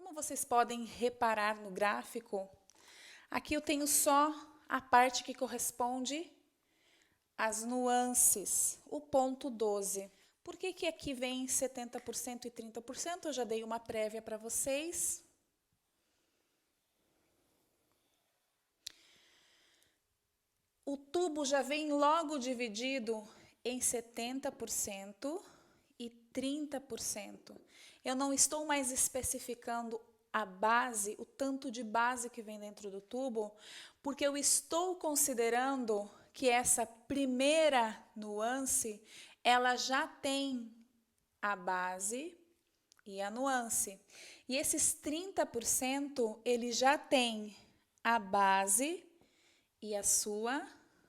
Como vocês podem reparar no gráfico, aqui eu tenho só a parte que corresponde às nuances, o ponto 12. Por que que aqui vem 70% e 30%? Eu já dei uma prévia para vocês. O tubo já vem logo dividido em 70% e 30%. Eu não estou mais especificando a base, o tanto de base que vem dentro do tubo, porque eu estou considerando que essa primeira nuance, ela já tem a base e a nuance. E esses 30%, ele já tem a base e a sua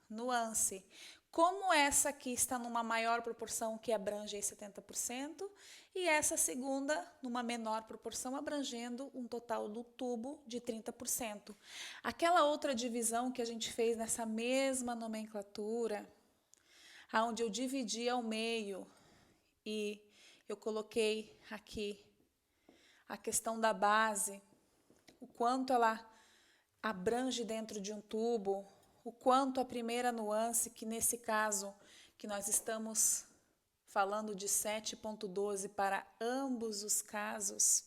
nuance. Como essa aqui está numa maior proporção que abrange 70%, e essa segunda numa menor proporção abrangendo um total do tubo de 30%. Aquela outra divisão que a gente fez nessa mesma nomenclatura, onde eu dividi ao meio e eu coloquei aqui a questão da base, o quanto ela abrange dentro de um tubo, o quanto a primeira nuance, que nesse caso, que nós estamos falando de 7.12 para ambos os casos,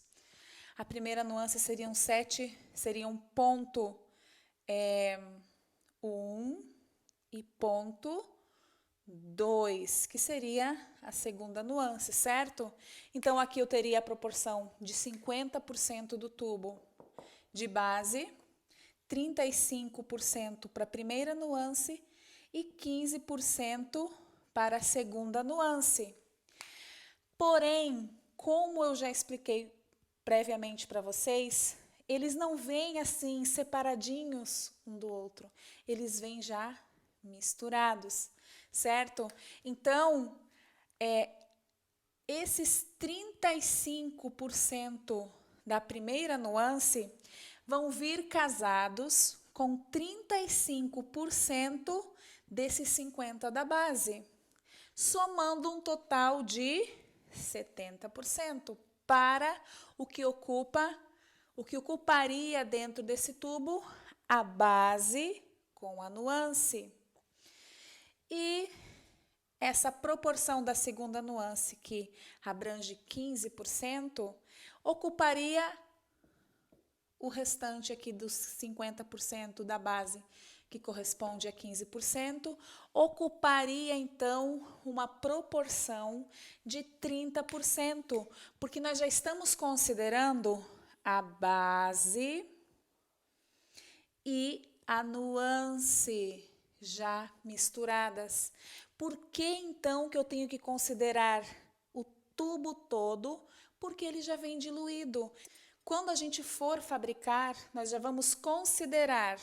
a primeira nuance seriam ponto 1 e ponto 2, que seria a segunda nuance, certo? Então, aqui eu teria a proporção de 50% do tubo de base, 35% para a primeira nuance e 15% para a segunda nuance. Porém, como eu já expliquei previamente para vocês, eles não vêm assim separadinhos um do outro, eles vêm já misturados, certo? Então, esses 35% da primeira nuance vão vir casados com 35% desses 50% da base, somando um total de 70% para o que ocuparia dentro desse tubo a base com a nuance. E essa proporção da segunda nuance, que abrange 15%, ocuparia o restante aqui dos 50% da base, que corresponde a 15%, ocuparia então uma proporção de 30%, porque nós já estamos considerando a base e a nuance já misturadas. Por que então que eu tenho que considerar o tubo todo? Porque ele já vem diluído. Quando a gente for fabricar, nós já vamos considerar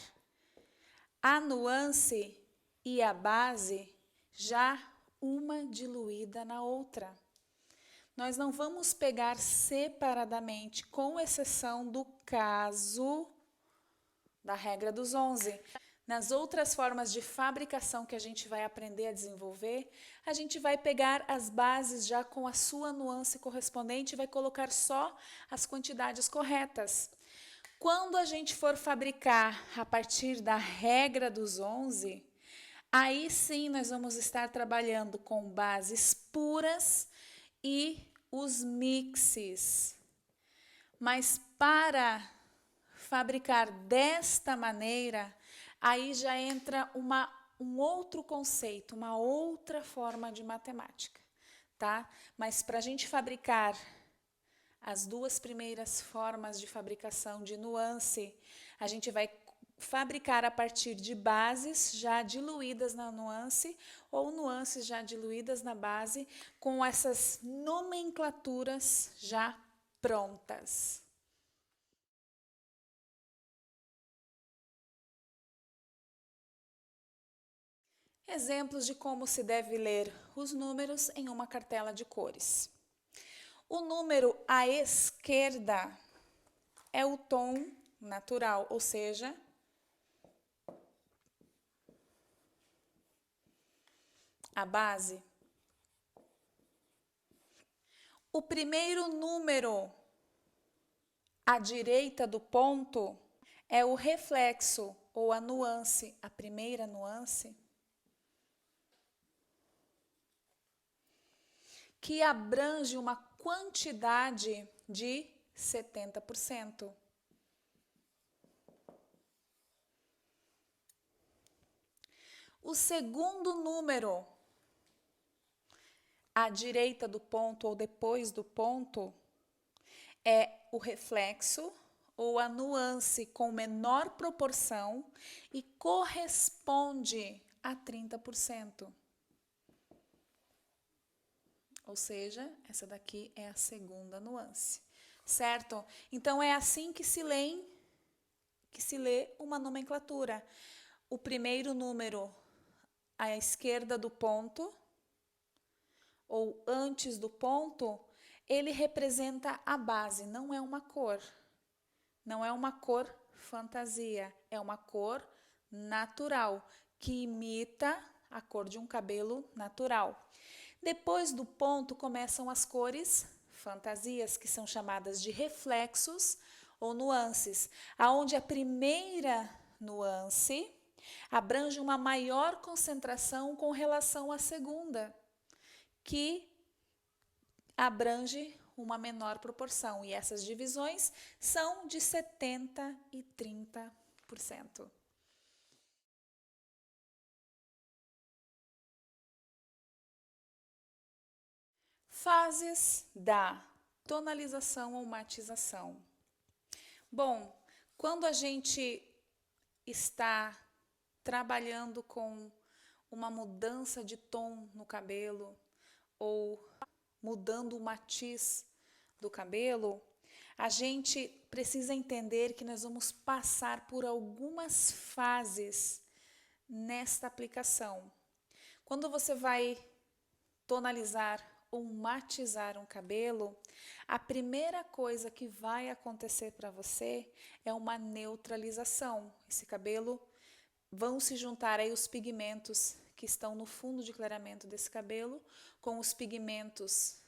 a nuance e a base já uma diluída na outra. Nós não vamos pegar separadamente, com exceção do caso da regra dos 11. Nas outras formas de fabricação que a gente vai aprender a desenvolver, a gente vai pegar as bases já com a sua nuance correspondente e vai colocar só as quantidades corretas. Quando a gente for fabricar a partir da regra dos 11, aí sim nós vamos estar trabalhando com bases puras e os mixes. Mas para fabricar desta maneira, aí já entra um outro conceito, uma outra forma de matemática, tá? Mas para a gente fabricar as duas primeiras formas de fabricação de nuance, a gente vai fabricar a partir de bases já diluídas na nuance ou nuances já diluídas na base, com essas nomenclaturas já prontas. Exemplos de como se deve ler os números em uma cartela de cores. O número à esquerda é o tom natural, ou seja, a base. O primeiro número À direita do ponto é o reflexo ou a nuance, a primeira nuance, que abrange uma quantidade de 70%. O segundo número, à direita do ponto ou depois do ponto, é o reflexo ou a nuance com menor proporção e corresponde a 30%. Ou seja, essa daqui é a segunda nuance, certo? Então, é assim que se lê uma nomenclatura. O primeiro número à esquerda do ponto, ou antes do ponto, ele representa a base, não é uma cor. Não é uma cor fantasia, é uma cor natural, que imita a cor de um cabelo natural. Depois do ponto começam as cores fantasias, que são chamadas de reflexos ou nuances, aonde a primeira nuance abrange uma maior concentração com relação à segunda, que abrange uma menor proporção, e essas divisões são de 70% e 30%. Fases da tonalização ou matização. Bom, quando a gente está trabalhando com uma mudança de tom no cabelo ou mudando o matiz do cabelo, a gente precisa entender que nós vamos passar por algumas fases nesta aplicação. Quando você vai tonalizar ou matizar um cabelo, a primeira coisa que vai acontecer para você é uma neutralização. Esse cabelo, vão se juntar aí os pigmentos que estão no fundo de clareamento desse cabelo com os pigmentos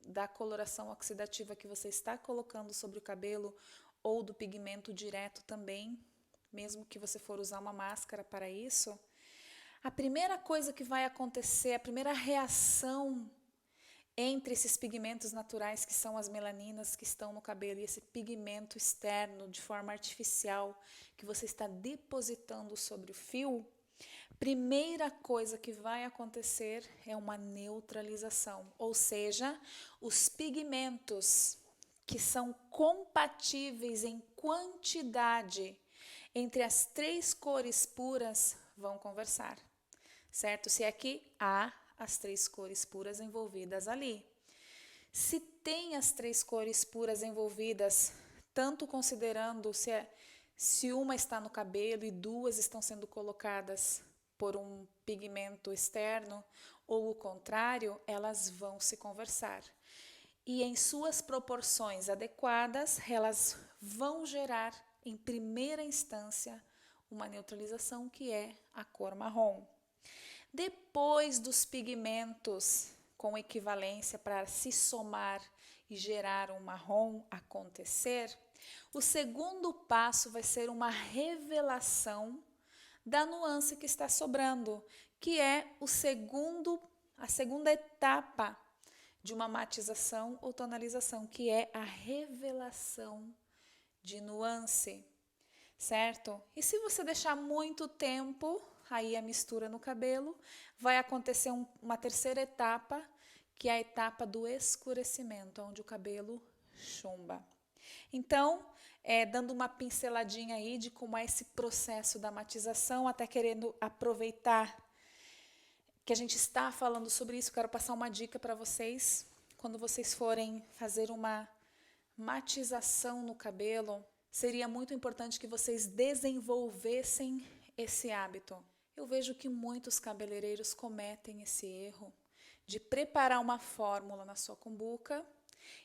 da coloração oxidativa que você está colocando sobre o cabelo ou do pigmento direto também, mesmo que você for usar uma máscara para isso. A primeira coisa que vai acontecer, a primeira reação entre esses pigmentos naturais, que são as melaninas que estão no cabelo, e esse pigmento externo de forma artificial que você está depositando sobre o fio, primeira coisa que vai acontecer é uma neutralização, ou seja, os pigmentos que são compatíveis em quantidade entre as três cores puras vão conversar, certo? Se aqui há as três cores puras envolvidas ali. Se tem as três cores puras envolvidas, tanto considerando se uma está no cabelo e duas estão sendo colocadas por um pigmento externo, ou o contrário, elas vão se conversar. E em suas proporções adequadas, elas vão gerar, em primeira instância, uma neutralização que é a cor marrom. Depois dos pigmentos com equivalência para se somar e gerar um marrom acontecer, o segundo passo vai ser uma revelação da nuance que está sobrando, que é a segunda etapa de uma matização ou tonalização, que é a revelação de nuance, certo? E se você deixar muito tempo aí a mistura no cabelo, vai acontecer uma terceira etapa, que é a etapa do escurecimento, onde o cabelo chumba. Então, dando uma pinceladinha aí de como é esse processo da matização, até querendo aproveitar que a gente está falando sobre isso, quero passar uma dica para vocês. Quando vocês forem fazer uma matização no cabelo, seria muito importante que vocês desenvolvessem esse hábito. Eu vejo que muitos cabeleireiros cometem esse erro de preparar uma fórmula na sua cumbuca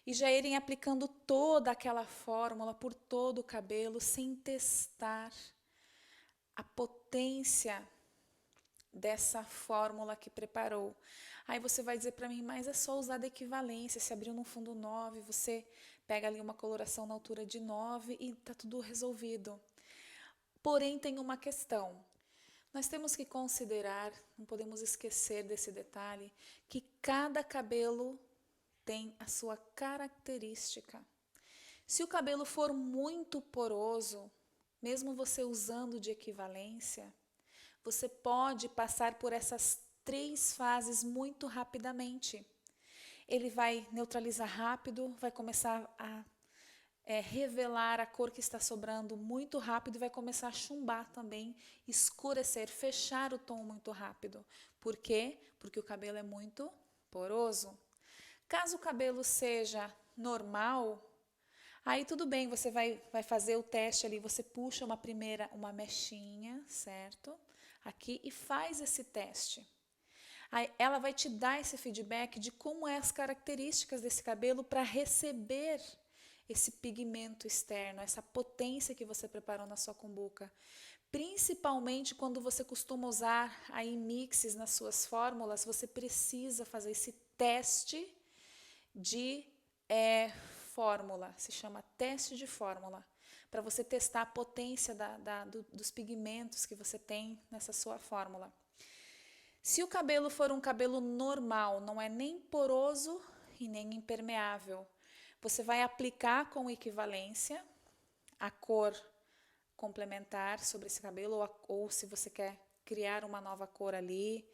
e já irem aplicando toda aquela fórmula por todo o cabelo sem testar a potência dessa fórmula que preparou. Aí você vai dizer para mim, mas é só usar da equivalência, se abriu no fundo 9, você pega ali uma coloração na altura de 9 e está tudo resolvido. Porém, tem uma questão. Nós temos que considerar, não podemos esquecer desse detalhe, que cada cabelo tem a sua característica. Se o cabelo for muito poroso, mesmo você usando de equivalência, você pode passar por essas 3 fases muito rapidamente. Ele vai neutralizar rápido, vai começar a revelar a cor que está sobrando muito rápido e vai começar a chumbar também, escurecer, fechar o tom muito rápido. Por quê? Porque o cabelo é muito poroso. Caso o cabelo seja normal, aí tudo bem, você vai fazer o teste ali, você puxa uma mechinha, certo? Aqui e faz esse teste. Aí ela vai te dar esse feedback de como é as características desse cabelo para receber esse pigmento externo, essa potência que você preparou na sua cumbuca. Principalmente quando você costuma usar aí mixes nas suas fórmulas, você precisa fazer esse teste de fórmula, se chama teste de fórmula, para você testar a potência dos pigmentos que você tem nessa sua fórmula. Se o cabelo for um cabelo normal, não é nem poroso e nem impermeável, você vai aplicar com equivalência a cor complementar sobre esse cabelo, ou se você quer criar uma nova cor ali,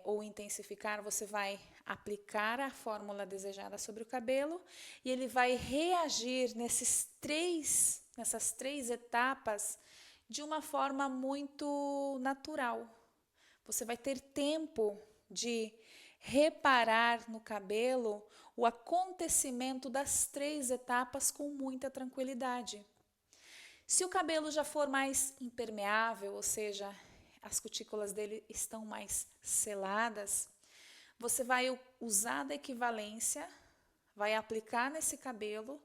ou intensificar, você vai aplicar a fórmula desejada sobre o cabelo e ele vai reagir nessas três etapas de uma forma muito natural. Você vai ter tempo de reparar no cabelo o acontecimento das 3 etapas com muita tranquilidade. Se o cabelo já for mais impermeável, ou seja, as cutículas dele estão mais seladas, você vai usar da equivalência, vai aplicar nesse cabelo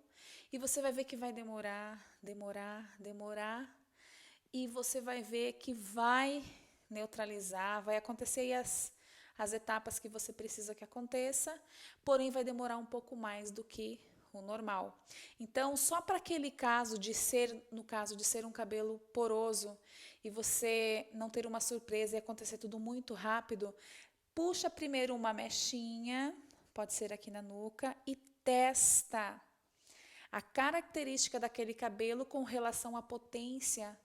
e você vai ver que vai demorar, e você vai ver que vai neutralizar, vai acontecer aí as etapas que você precisa que aconteça, porém vai demorar um pouco mais do que o normal. Então, só para aquele caso de ser, no caso de ser um cabelo poroso e você não ter uma surpresa e acontecer tudo muito rápido, puxa primeiro uma mechinha, pode ser aqui na nuca, e testa a característica daquele cabelo com relação à potência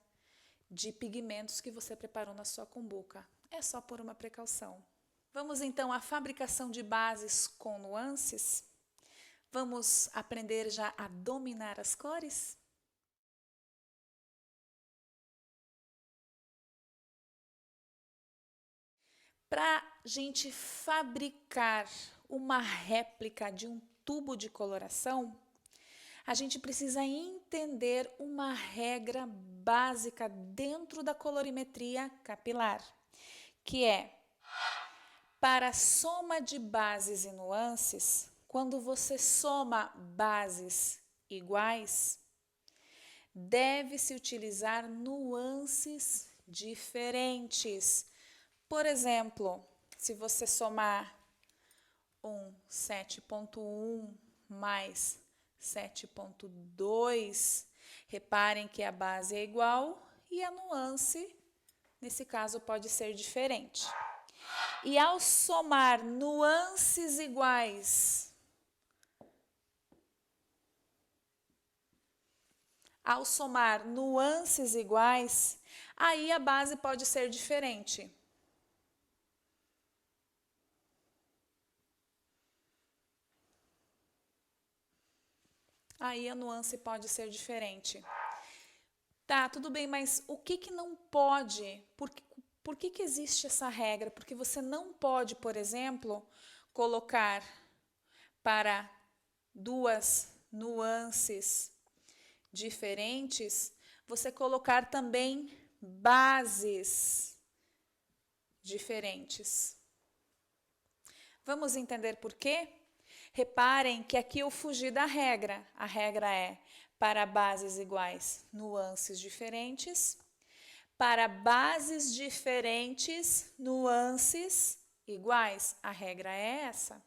de pigmentos que você preparou na sua cumbuca. É só por uma precaução. Vamos então à fabricação de bases com nuances? Vamos aprender já a dominar as cores? Para a gente fabricar uma réplica de um tubo de coloração, a gente precisa entender uma regra básica dentro da colorimetria capilar, que é, para a soma de bases e nuances, quando você soma bases iguais, deve-se utilizar nuances diferentes. Por exemplo, se você somar um 7.1 mais 7.2, reparem que a base é igual e a nuance, nesse caso, pode ser diferente. E ao somar nuances iguais, aí a base pode ser diferente. Aí a nuance pode ser diferente. Tá, tudo bem, mas o que não pode? Por que existe essa regra? Porque você não pode, por exemplo, colocar para 2 nuances diferentes, você colocar também bases diferentes. Vamos entender por quê? Reparem que aqui eu fugi da regra. A regra é para bases iguais, nuances diferentes. Para bases diferentes, nuances iguais. A regra é essa.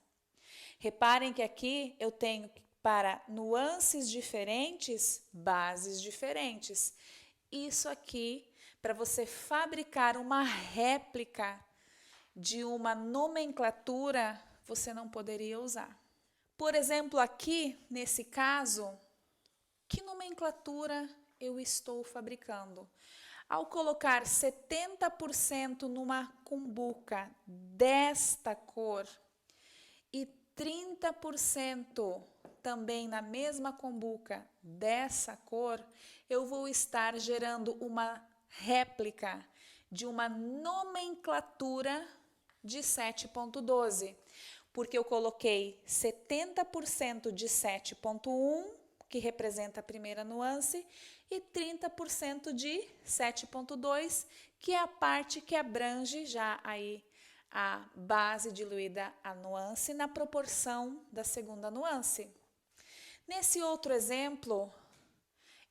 Reparem que aqui eu tenho para nuances diferentes, bases diferentes. Isso aqui, para você fabricar uma réplica de uma nomenclatura, você não poderia usar. Por exemplo, aqui, nesse caso, que nomenclatura eu estou fabricando? Ao colocar 70% numa cumbuca desta cor e 30% também na mesma cumbuca dessa cor, eu vou estar gerando uma réplica de uma nomenclatura de 7.12, porque eu coloquei 70% de 7.1, que representa a primeira nuance, e 30% de 7.2, que é a parte que abrange já aí a base diluída a nuance na proporção da segunda nuance. Nesse outro exemplo,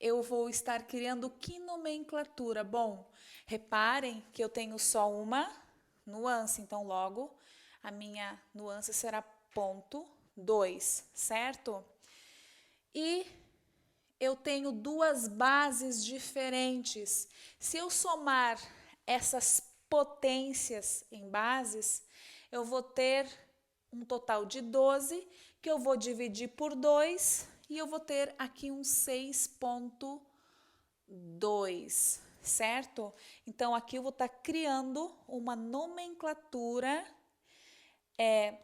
eu vou estar criando que nomenclatura? Bom, reparem que eu tenho só uma nuance, então logo a minha nuance será ponto 2, certo? E eu tenho duas bases diferentes. Se eu somar essas potências em bases, eu vou ter um total de 12, que eu vou dividir por 2, e eu vou ter aqui um 6.2, certo? Então, aqui eu vou estar criando uma nomenclatura,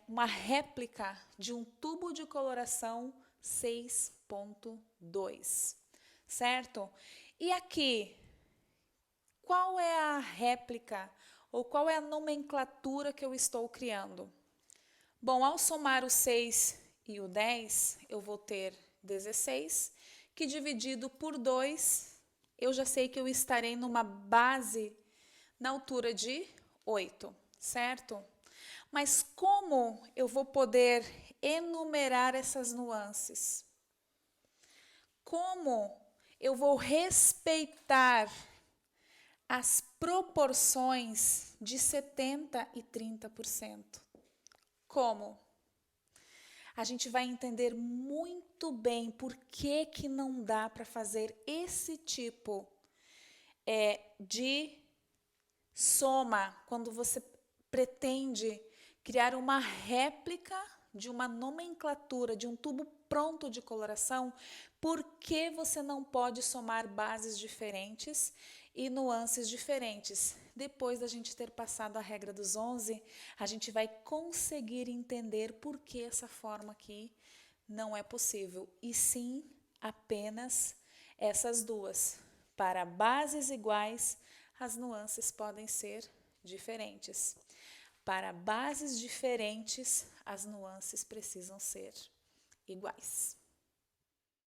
uma réplica de um tubo de coloração 6.2, certo? E aqui, qual é a réplica ou qual é a nomenclatura que eu estou criando? Bom, ao somar o 6 e o 10, eu vou ter 16, que dividido por 2, eu já sei que eu estarei numa base na altura de 8, certo? Mas como eu vou poder enumerar essas nuances? Como eu vou respeitar as proporções de 70% e 30%? Como? A gente vai entender muito bem por que não dá para fazer esse tipo de soma quando você pretende criar uma réplica de uma nomenclatura, de um tubo pronto de coloração. Por que você não pode somar bases diferentes e nuances diferentes? Depois da gente ter passado a regra dos 11, a gente vai conseguir entender por que essa forma aqui não é possível. E sim, apenas essas duas. Para bases iguais, as nuances podem ser diferentes. Para bases diferentes, as nuances precisam ser iguais.